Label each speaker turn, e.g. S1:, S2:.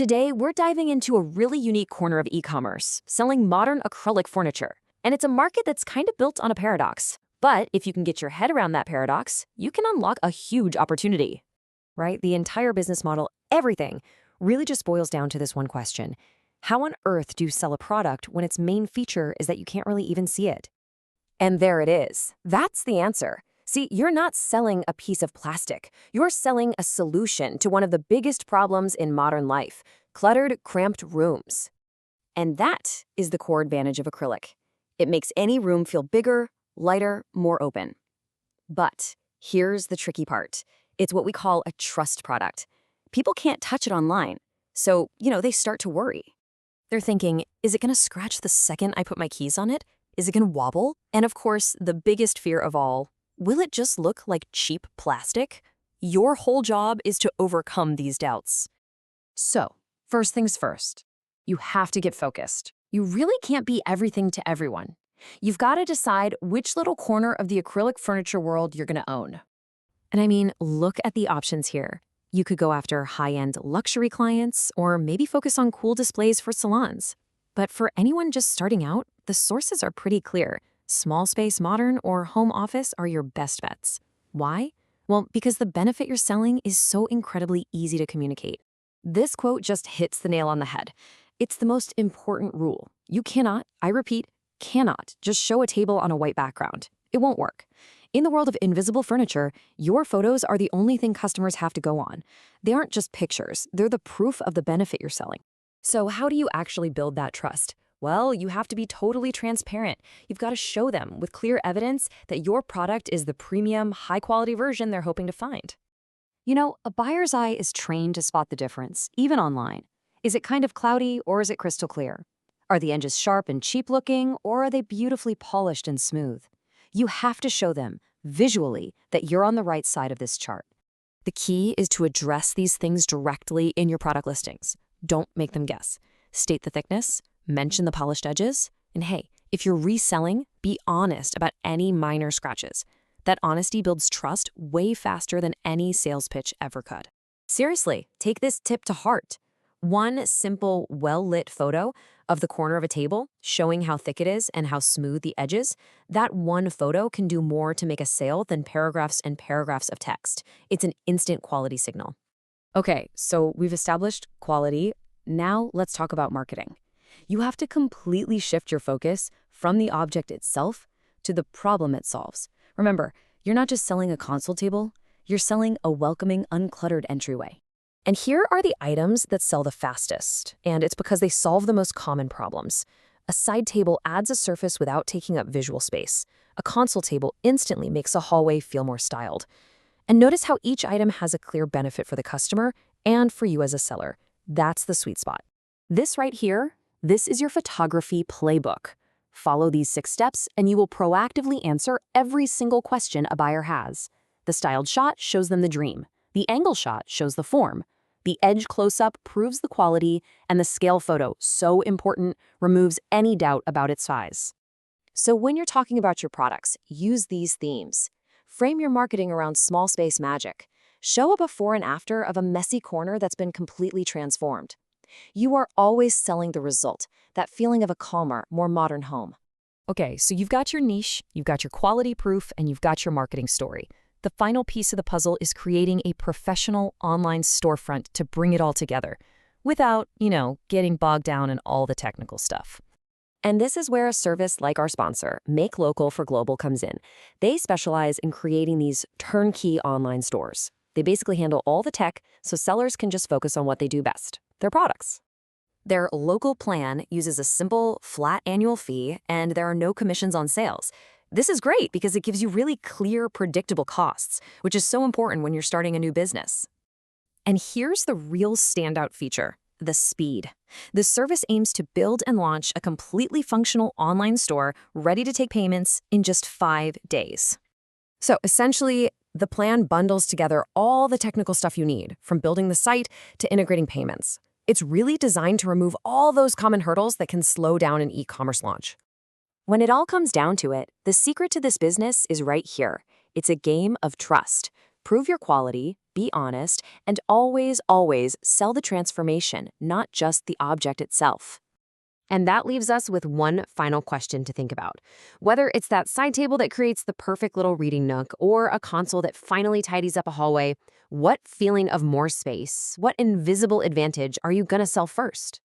S1: Today, we're diving into a really unique corner of e-commerce, selling modern acrylic furniture. And it's a market that's kind of built on a paradox. But if you can get your head around that paradox, you can unlock a huge opportunity. Right? The entire business model, everything, really just boils down to this one question. How on earth do you sell a product when its main feature is that you can't really even see it? And there it is. That's the answer. See, you're not selling a piece of plastic. You're selling a solution to one of the biggest problems in modern life, cluttered, cramped rooms. And that is the core advantage of acrylic. It makes any room feel bigger, lighter, more open. But here's the tricky part. It's what we call a trust product. People can't touch it online. So, they start to worry. They're thinking, is it going to scratch the second I put my keys on it? Is it going to wobble? And of course, the biggest fear of all, will it just look like cheap plastic? Your whole job is to overcome these doubts. So, first things first, you have to get focused. You really can't be everything to everyone. You've got to decide which little corner of the acrylic furniture world you're going to own. And I mean, look at the options here. You could go after high-end luxury clients or maybe focus on cool displays for salons. But for anyone just starting out, the sources are pretty clear. Small space modern or home office are your best bets. Why? Well, because the benefit you're selling is so incredibly easy to communicate. This quote just hits the nail on the head. It's the most important rule. You cannot, I repeat, cannot just show a table on a white background. It won't work. In the world of invisible furniture, your photos are the only thing customers have to go on. They aren't just pictures, they're the proof of the benefit you're selling. So how do you actually build that trust? Well, you have to be totally transparent. You've got to show them with clear evidence that your product is the premium, high-quality version they're hoping to find. A buyer's eye is trained to spot the difference, even online. Is it kind of cloudy or is it crystal clear? Are the edges sharp and cheap-looking or are they beautifully polished and smooth? You have to show them, visually, that you're on the right side of this chart. The key is to address these things directly in your product listings. Don't make them guess. State the thickness, mention the polished edges, and hey, if you're reselling, be honest about any minor scratches. That honesty builds trust way faster than any sales pitch ever could. Seriously, take this tip to heart. One simple, well-lit photo of the corner of a table showing how thick it is and how smooth the edges, that one photo can do more to make a sale than paragraphs and paragraphs of text. It's an instant quality signal. Okay, so we've established quality. Now let's talk about marketing. You have to completely shift your focus from the object itself to the problem it solves. Remember, you're not just selling a console table, you're selling a welcoming, uncluttered entryway. And here are the items that sell the fastest, and it's because they solve the most common problems. A side table adds a surface without taking up visual space. A console table instantly makes a hallway feel more styled. And notice how each item has a clear benefit for the customer and for you as a seller. That's the sweet spot. This right here, this is your photography playbook. Follow these 6 steps and you will proactively answer every single question a buyer has. The styled shot shows them the dream. The angle shot shows the form. The edge close-up proves the quality, and the scale photo, so important, removes any doubt about its size. So when you're talking about your products, use these themes. Frame your marketing around small space magic. Show a before and after of a messy corner that's been completely transformed. You are always selling the result, that feeling of a calmer, more modern home. Okay, so you've got your niche, you've got your quality proof, and you've got your marketing story. The final piece of the puzzle is creating a professional online storefront to bring it all together without, getting bogged down in all the technical stuff. And this is where a service like our sponsor, Make Local for Global, comes in. They specialize in creating these turnkey online stores. They basically handle all the tech so sellers can just focus on what they do best, their products. Their local plan uses a simple, flat annual fee, and there are no commissions on sales. This is great because it gives you really clear, predictable costs, which is so important when you're starting a new business. And here's the real standout feature, the speed. The service aims to build and launch a completely functional online store ready to take payments in just 5 days. So essentially, the plan bundles together all the technical stuff you need, from building the site to integrating payments. It's really designed to remove all those common hurdles that can slow down an e-commerce launch. When it all comes down to it, the secret to this business is right here. It's a game of trust. Prove your quality, be be honest, and always, always sell the transformation, not just the object itself. And that leaves us with one final question to think about. Whether it's that side table that creates the perfect little reading nook or a console that finally tidies up a hallway, what feeling of more space, what invisible advantage are you going to sell first?